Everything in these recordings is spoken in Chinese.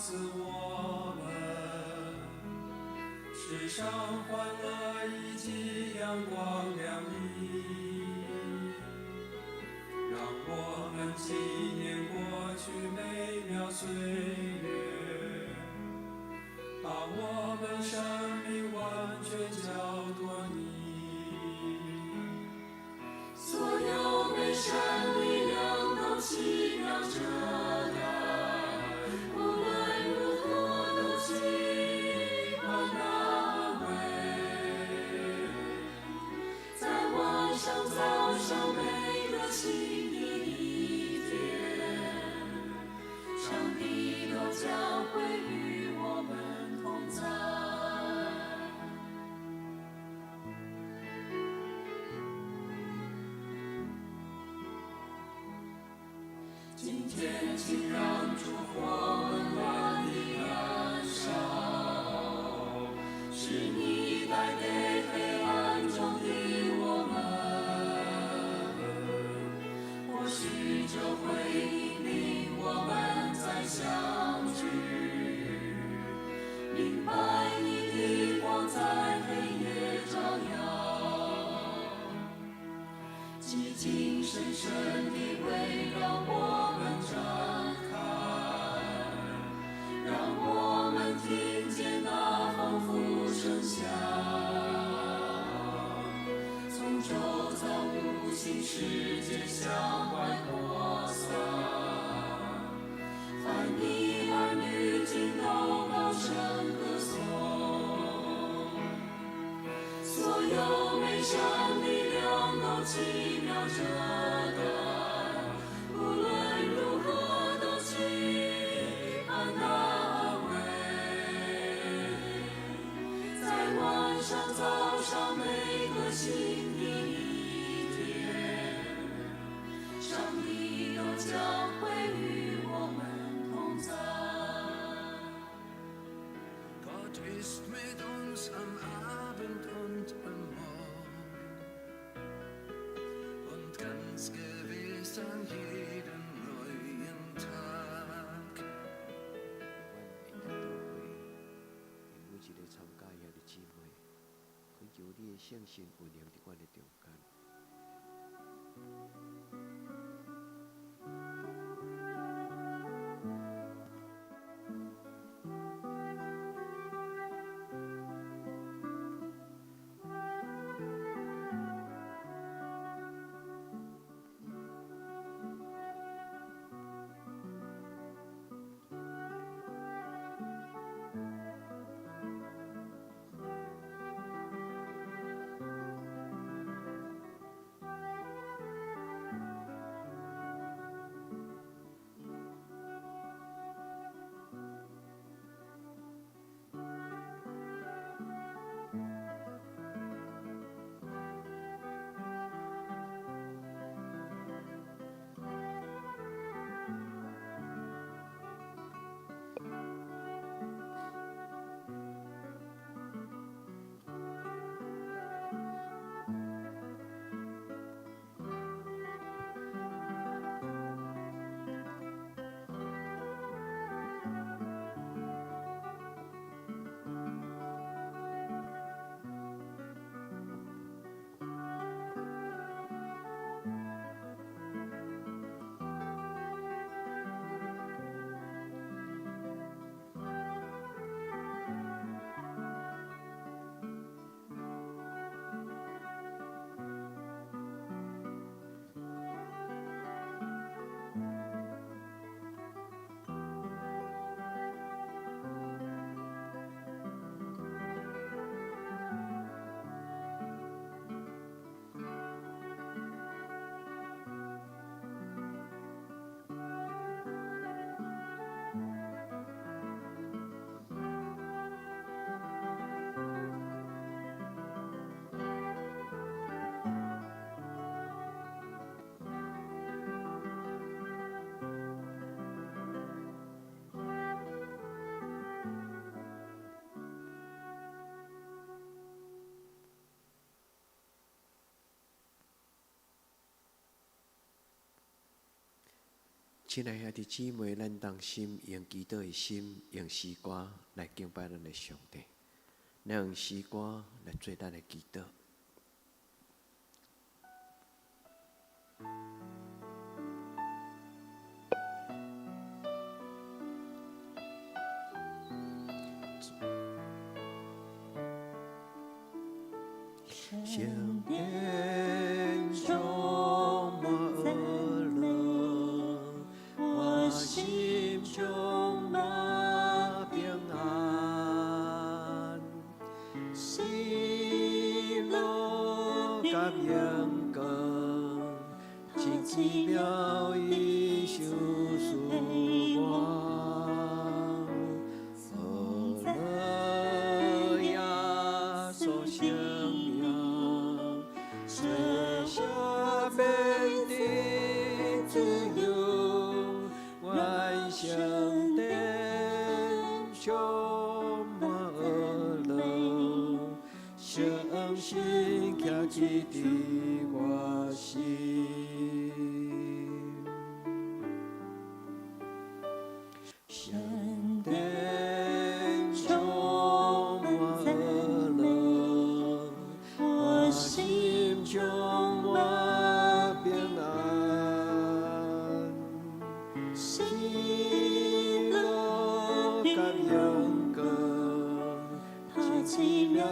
赐我们，世上欢乐以及阳光亮丽，让我们纪念过去美妙岁月，把我们生命完全交托你。所有美善力量都奇妙着来，无论如何都期盼安慰。在晚上、早上每个新的一天，上帝都将会与我们同在。今天请让烛火温暖地燃烧，是你带给黑暗中的我们，或许这会引领我们再相聚，明白你的光在黑夜照耀，寂静深深地围绕我们展开，让我们听见那丰富声响，从周遭无形世界向外扩散。凡你儿女尽都高声歌颂，所有美善力量都奇妙着来，无论如何都期盼安慰。在晚上、早上每个新的一天，上帝都将会与我们同在。Gott ist mit uns am Abend und am Morgen und ganz gewiss an jedem neuen Tag。阮会当到会，每一个参加遐的姊妹，恳求你的圣神运行伫阮的中间。亲爱兄弟姊妹，咱当心用祈祷的心，用诗歌来敬拜咱的上帝，咱用诗歌来做咱的祈祷。圣殿充满乐，我心充满平安，喜乐甲阳光，真奇妙伊相思我。心徛起伫我心，圣殿充满乐，我心充满平安，喜乐甲阳光，真奇妙。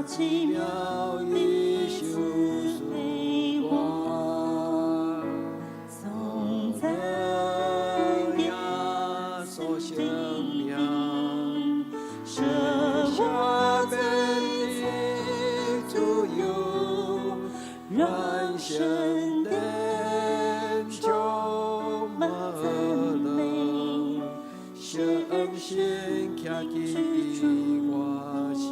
奇妙伊相思我，颂赞耶稣生命，舍下本的自由，让圣殿充满乐，圣心徛起我心。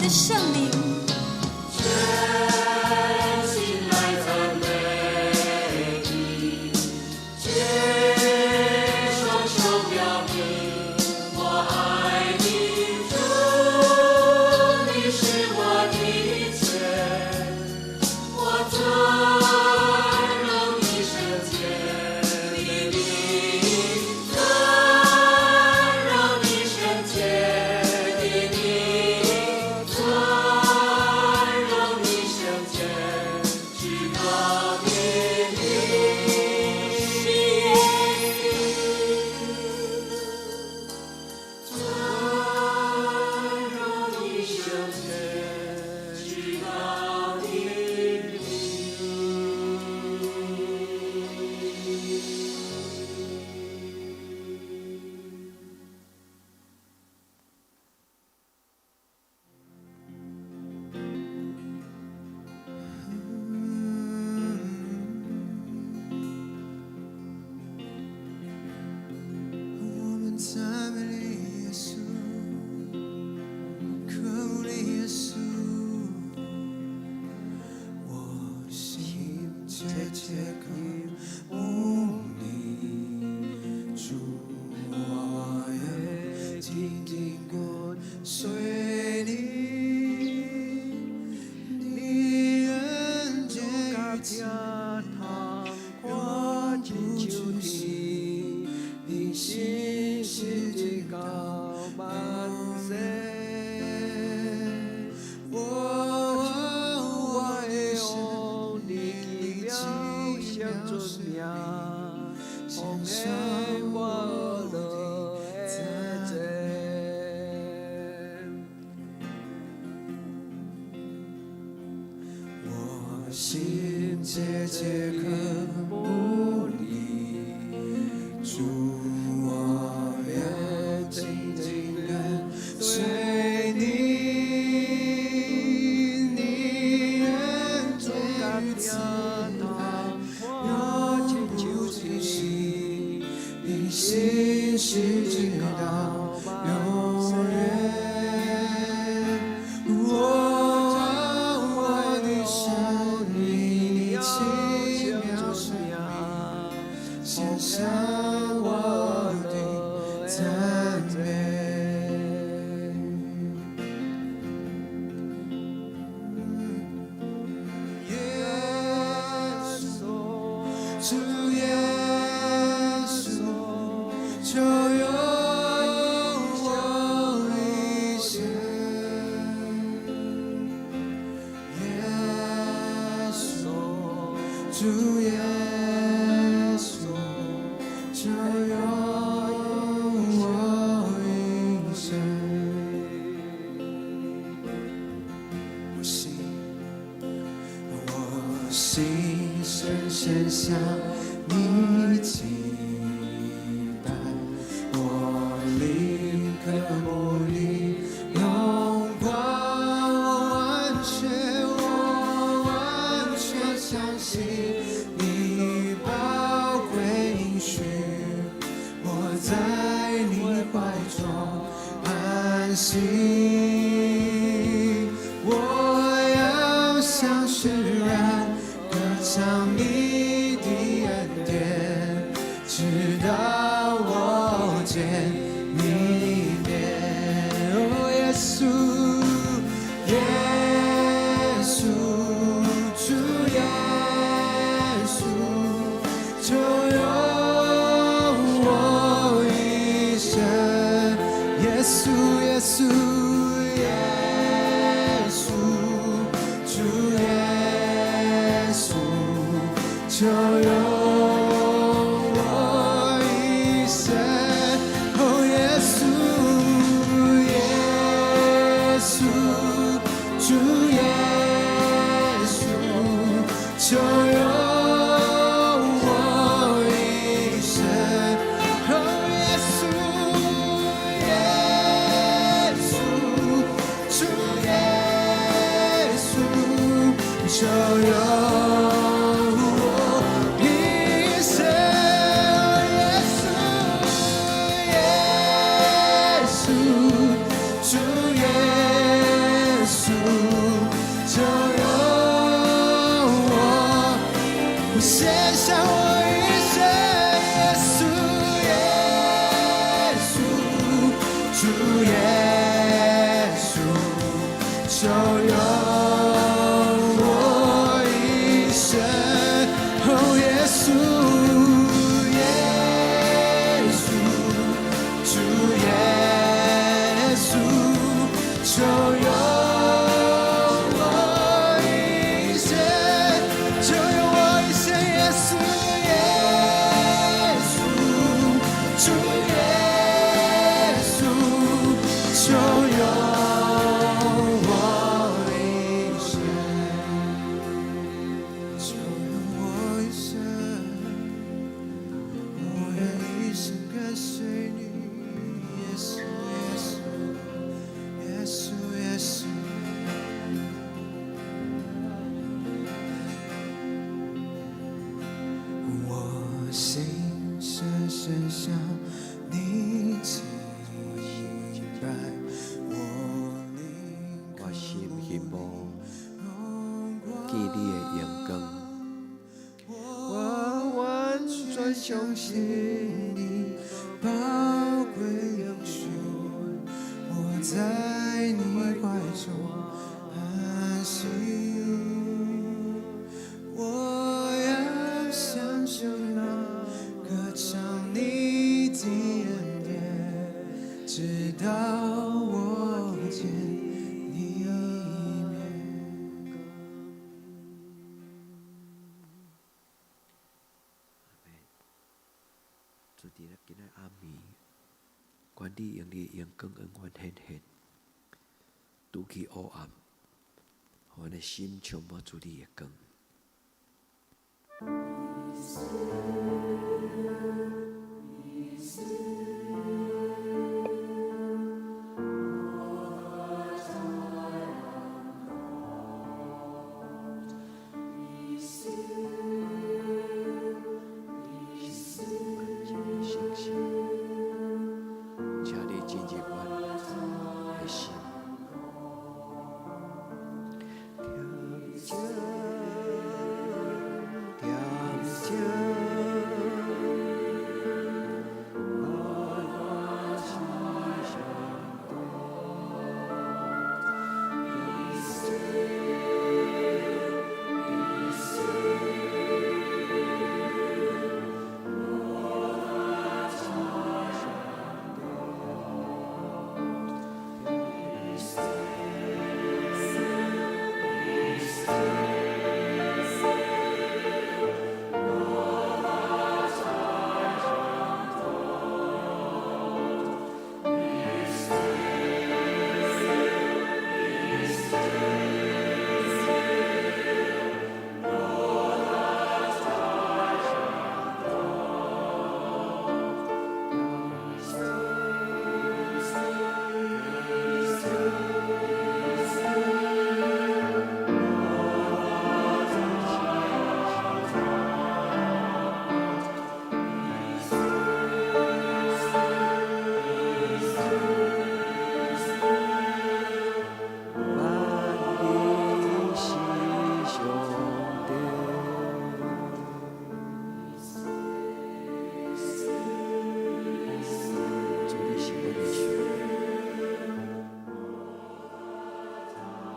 圣灵，全心来赞美。心节节刻不离，主，我愿紧紧跟随你，你愿对此爱永不停息，你心是直到永远。我的生命奇妙生命，献上我的赞美。耶稣，主耶稣，就用我一生。耶稣，主耶稣，就用我一生。我心深深向你敬拜，我灵渴慕你荣光，我完全相信你宝贵应许，我在你怀中安息。我要向世人歌唱你的恩典，直到我见你面。哦，耶稣，耶稣，主耶稣，就用我一生。耶稣，耶稣，耶稣，主耶稣，就用我一生。哦，耶稣，耶稣，主耶稣，就用我一生。哦，耶稣，耶稣，主耶稣，就用我一生。耶稣，耶稣，主耶稣，就用我献上我一生。耶稣，耶稣，主耶稣，就用我一生。哦，耶稣，耶稣，主耶稣，就用我一生，就用我一生。耶稣，耶稣，主耶稣，就用我一生，就用我一生。我愿一生跟随你，耶稣，耶稣，耶稣，耶稣。我心深深向你敬拜，我灵我心羡慕见你的阳光，我完全相信你宝贵应许，我在你怀中安息。我要向世人歌唱你的恩典，直到我见你面。主伫咧今仔暗暝，愿你用你的阳光恩怨显现，拄起黑暗，互阮的心充满主你的光。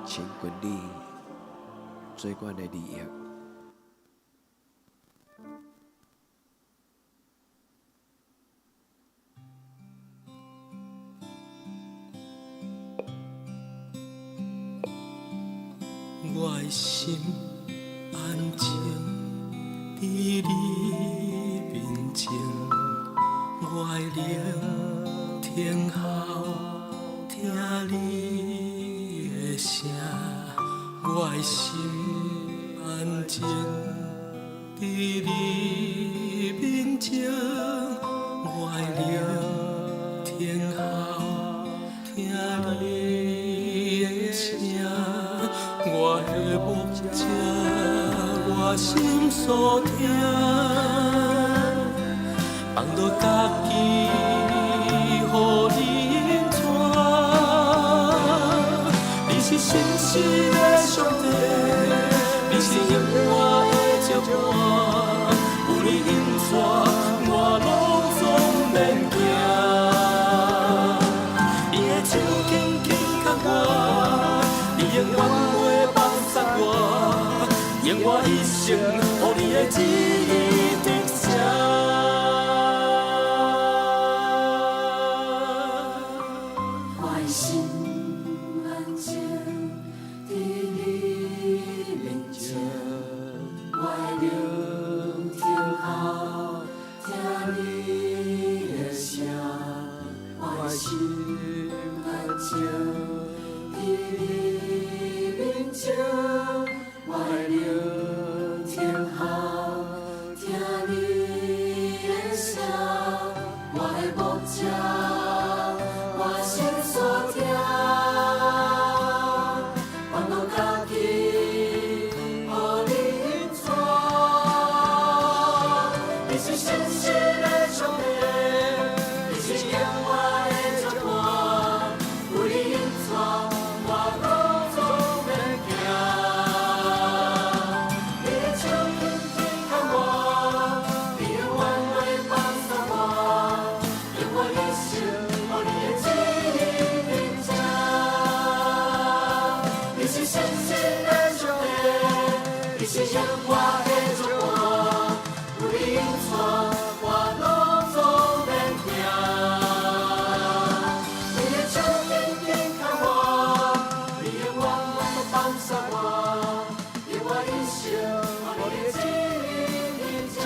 请管理最高的利益。我的心安静伫你面前，我的灵听候听你的声，我的心安静伫你面前，我的灵听候听你的声。我的目者，我心所听，放落家己，予你引带。你是信实的上帝，你是永远的接伴，有你引带，我拢总免惊。伊的手轻轻牵我，你永远。愿我一生，予你的旨意得成。我的心安静伫你面前，我的灵听候听你的声，我的心安静伫你面前。我的灵听候听你的声，我的目者，我心所听，放落家己，予你引带。你是信实的上帝，你是永远的接伴，有你引带，我拢总免惊。是永远的祝福，有你引带，我拢总免惊。你的手轻轻牵我，你的温柔放下我，愿我一生予你的旨意听。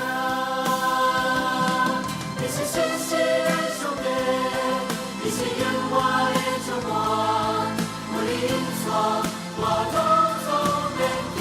你是信实的上帝，你是永远的祝福，有你引带，我拢总免惊。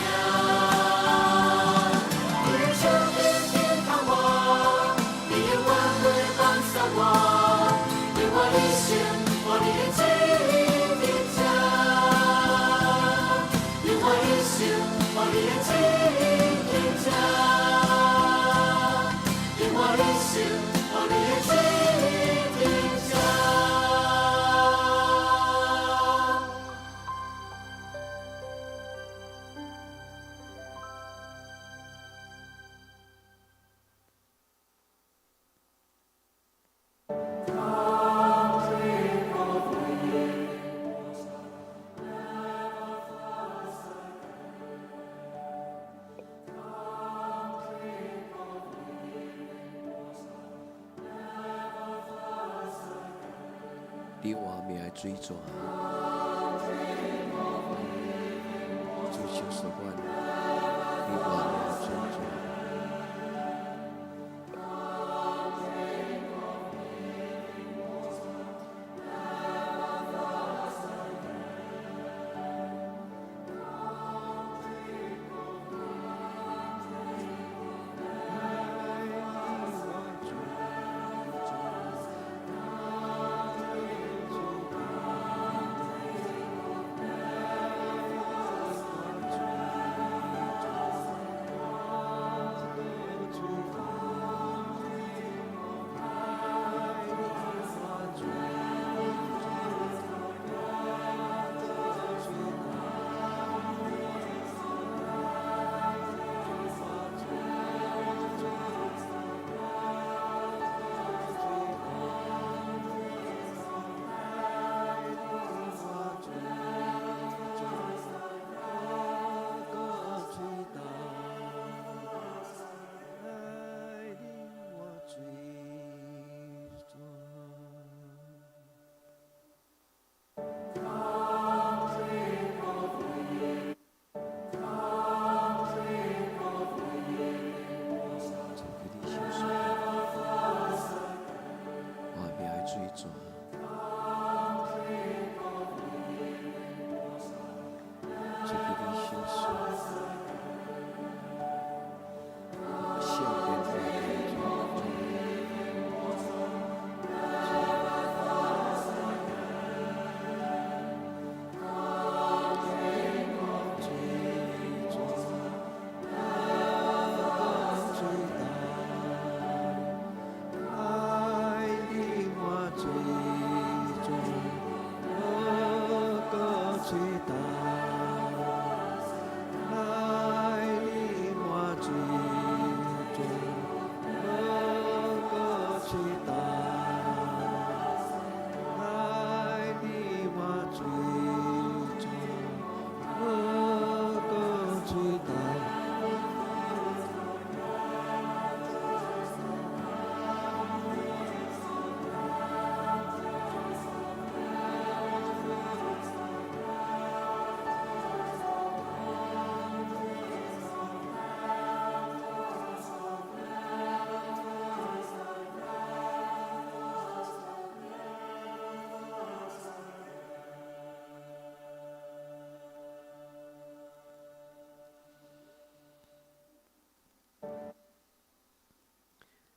你活命的水泉，主受所愿，你活命的水泉。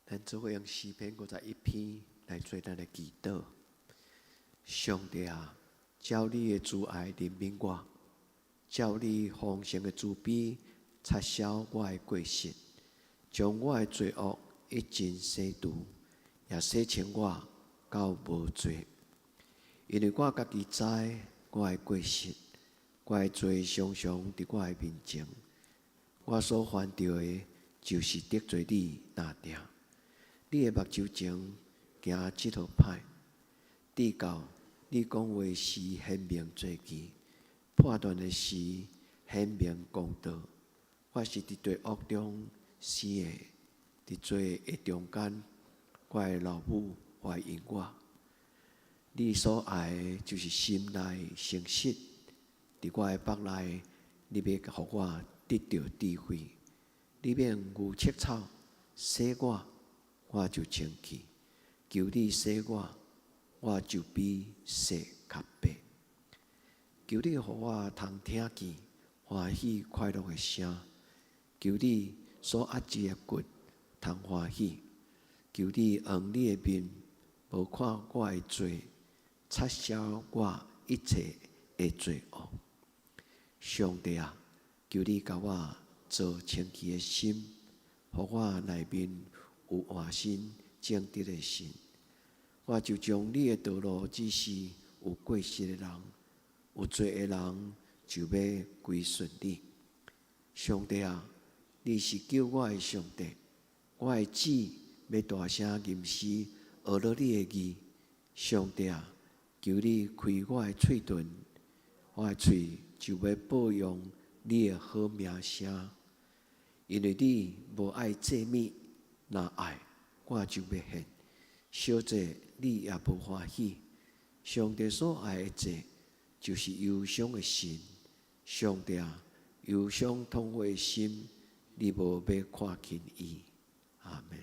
咱做伙用诗篇51篇来做咱的祈祷。上帝啊，照你的慈爱怜悯我，照你丰盛的慈悲擦消我的过失，将我的罪恶一尽洗除，也洗清我到无罪。因为我家己知我的过失，我的罪常常伫我的面前，我所犯着的，就是得罪你那定。你的目睭前行即套歹，至到你讲话时显明做基，判断的时显明公道。我是伫罪恶中死的，伫罪的中间，我的老母怀孕我。你所爱的就是心内诚实，伫我的腹内，你要互我得到智慧。你免牛切草洗我就清气；求你洗我就比洗较白。求你互我通听见欢喜快乐的声；求你所压制的骨通欢喜；求你用你的面无看我的罪，擦消我一切的罪恶。上帝啊，求你甲我做清气的心，互我内面有换新正直的心。我就将你的道路指示有过失的人，有罪的人就要归顺你。上帝啊，你是救我的上帝，我的子要大声吟诗，学了你的义。上帝啊，求你开我的喙唇，我的喙就要保养你的好名声。因为你无爱祭物，若爱，我就要献。小者你也无欢喜，上帝所爱的罪，就是忧伤的心。上帝啊，忧伤痛悔的心，你无要看轻伊。阿门。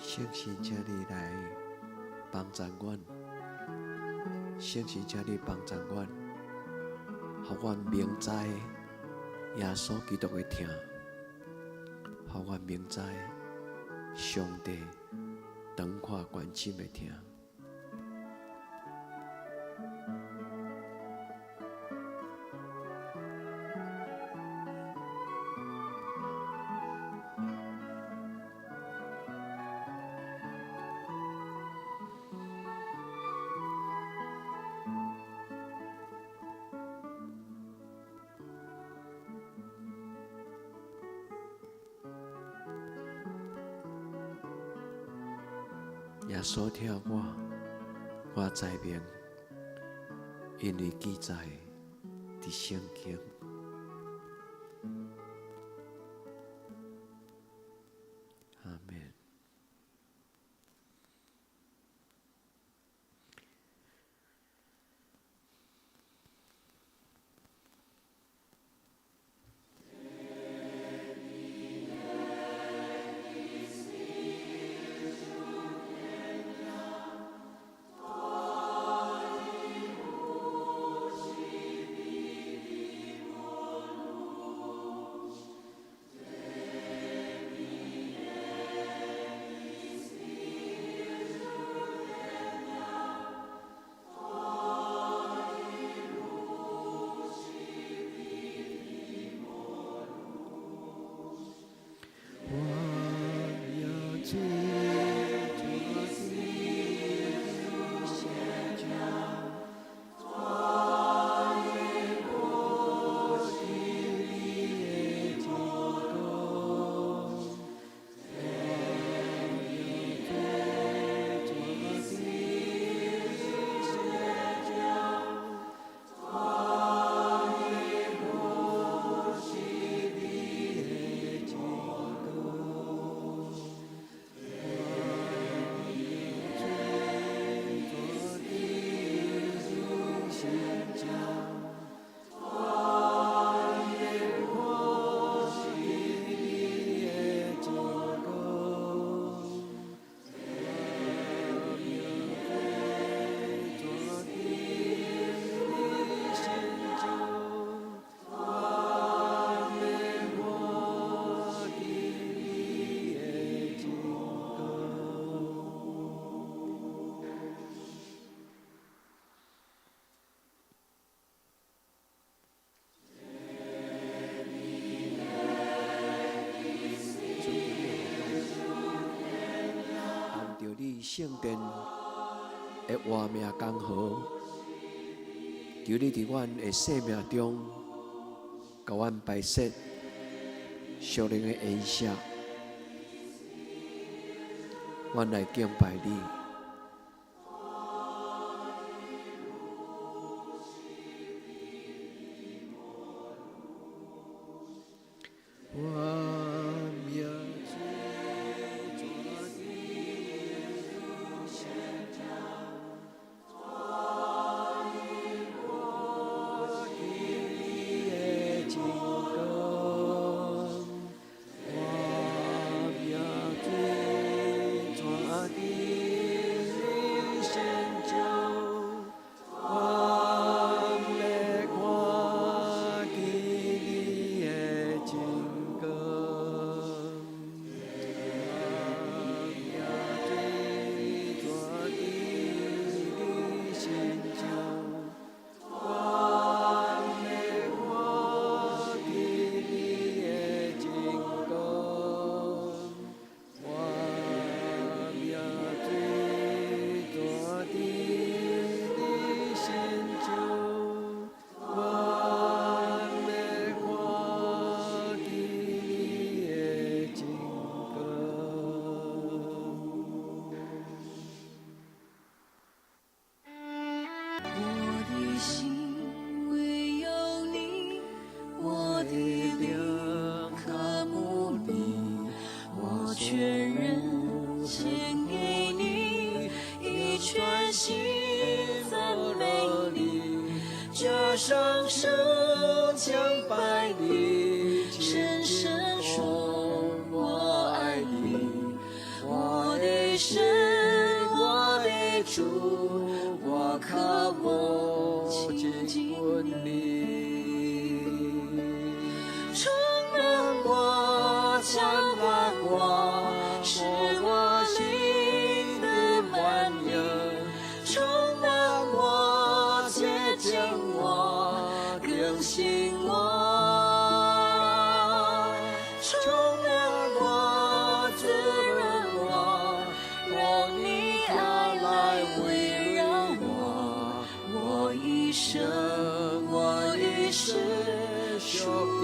圣神，请你来帮助阮，圣神，请你帮助阮，互阮明知耶稣基督的疼，互阮明知上帝长看关心的疼。耶稣听我知明，因为记载伫圣经。阿门。圣殿的活命刚好，求你伫阮的生命中，甲阮摆设属灵的恩赦，阮来敬拜你。我我双手将百里，深深说我爱你，我的神，我的主，我渴望亲近你，充满我，浇灌我，是我灵的满有，充满我，洁净我，更新我，充满我，滋润我，让你爱来围绕我，我一生，我一生属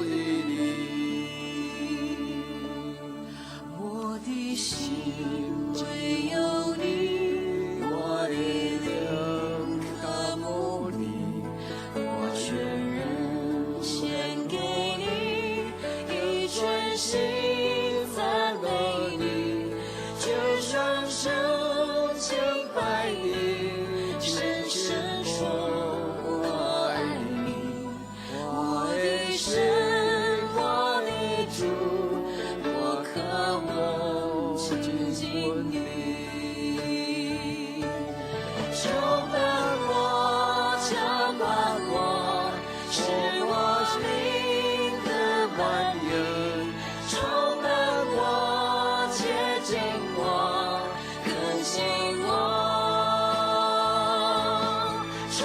于你，我的心唯有你，我的灵渴慕你，我全人献给你，以全心赞美你，就双手将百里，深深说我爱你，我的神，我的主，我渴望亲近你，充满我，浇灌我，是我灵的满有，充满我，洁净我，更新我，充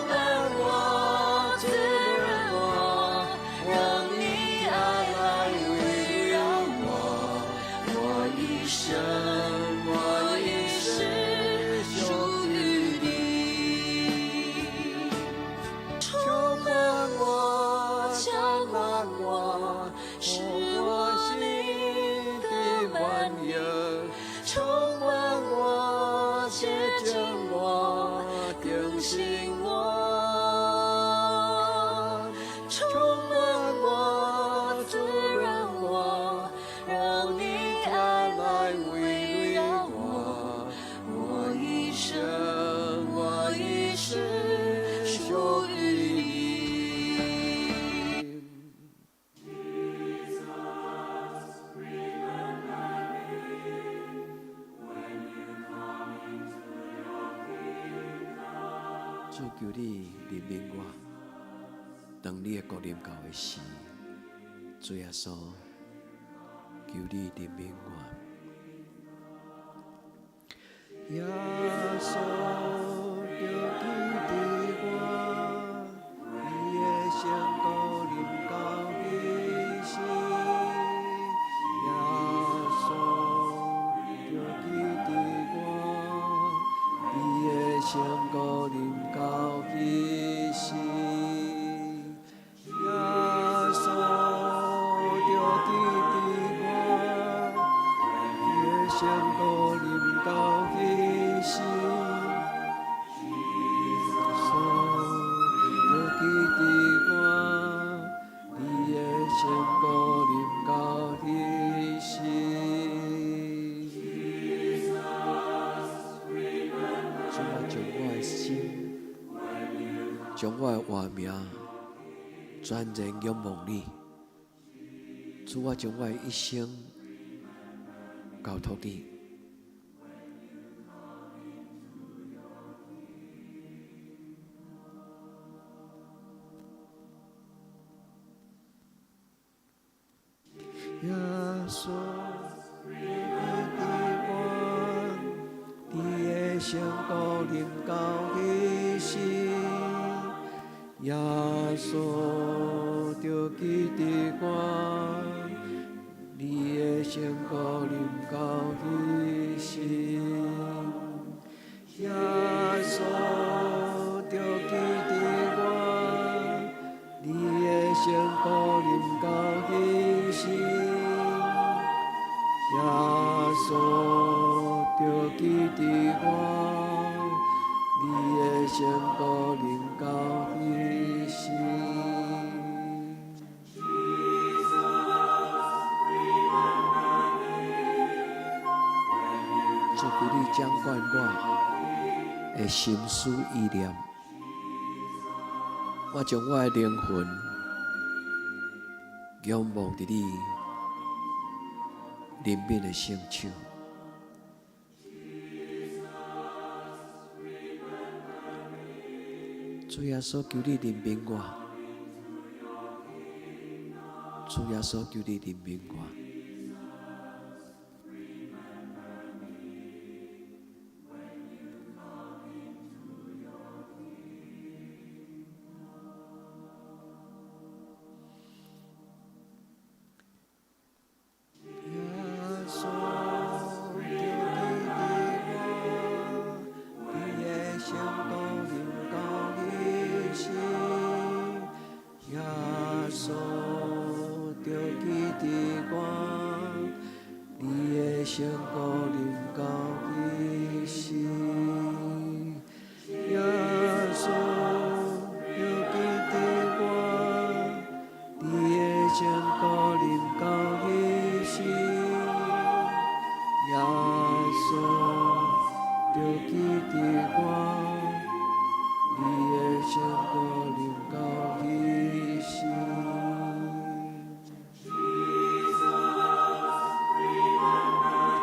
满我，滋润我，让你爱来围绕我，我一生，我一生属于你，充满我，浇灌我，是我灵的满有，充满我，洁净我，更新我，充满我，滋润我，让你爱来围绕我，我一生，我一生属于你。主求你怜悯我，当你的国临到的时，主耶稣，求你怜悯我。耶稣就记得我，你的圣膏临到彼时，耶稣就记得我，你的圣膏临到彼时，耶稣就记得我，你的圣膏临到彼时，耶稣就记得我，你的圣膏临到彼时。主啊，将我的心，将我的活命全然仰望你。主啊，将我的一生交托你。耶稣，你的我，你的圣膏临到彼时，耶稣就记得我，你的圣膏临到彼时，耶稣就记得我，你的圣膏临到彼时，耶稣就记得我，你的圣膏临到彼时。主求你掌管我的心思意念，我将我的灵魂仰望伫你怜悯的圣手。主耶稣，求你怜悯我。主耶稣，求你怜悯我。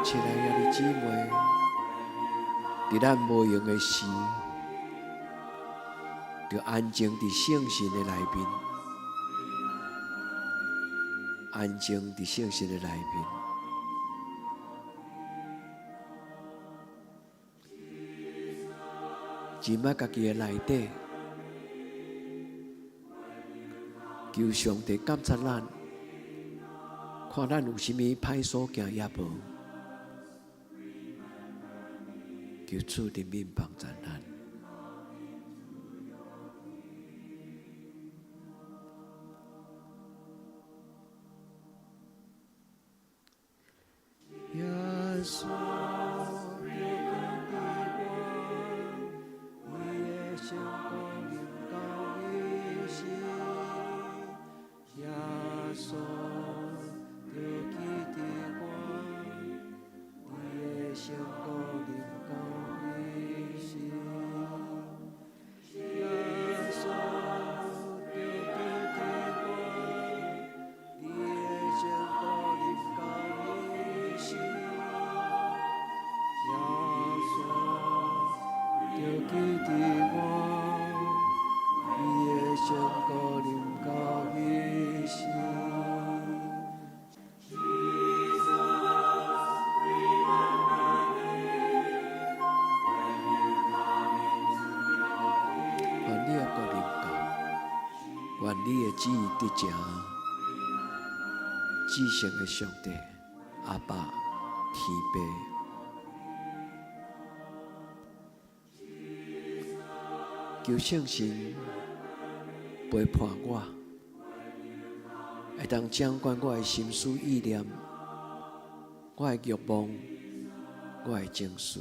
亲爱的姊妹，伫咱无用的时，就安静伫圣神的内面，安静伫圣神的内面。进入家己的内底，求上帝监察咱，看咱有啥物歹所行也无。求主怜悯帮助咱。耶稣，你的圣光临到你心，耶稣，就记得我，你的圣光临到。愿你的旨意得成，至圣的上帝，阿爸天父，求圣神陪伴我，会当掌管我的心思意念，我的欲望，我的情绪。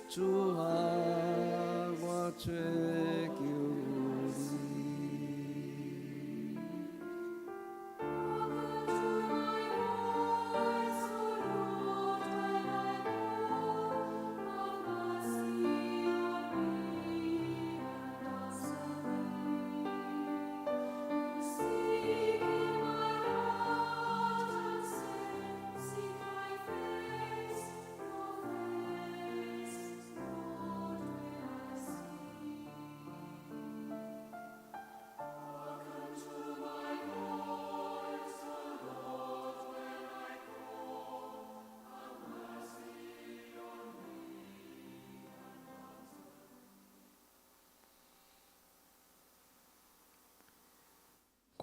主啊，我追求你。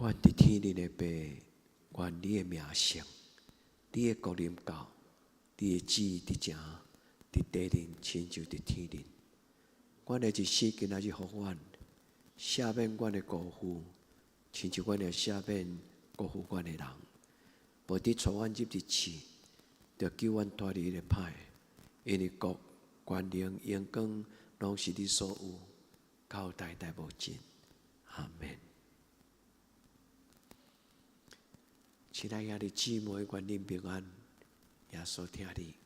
愿伫天灵的爸，愿你的名声，你的国临到，你的旨意伫正，伫地灵亲像伫天灵。阮的一世今仔日互阮赦免阮的辜负，亲像阮也赦免辜负阮的人。无伫带阮入入去，着救阮脱离迄个歹，因为国、权能、荣光，拢是你所有，到代代无尽。阿门。亲爱的姊妹，愿恁平安，耶稣听你。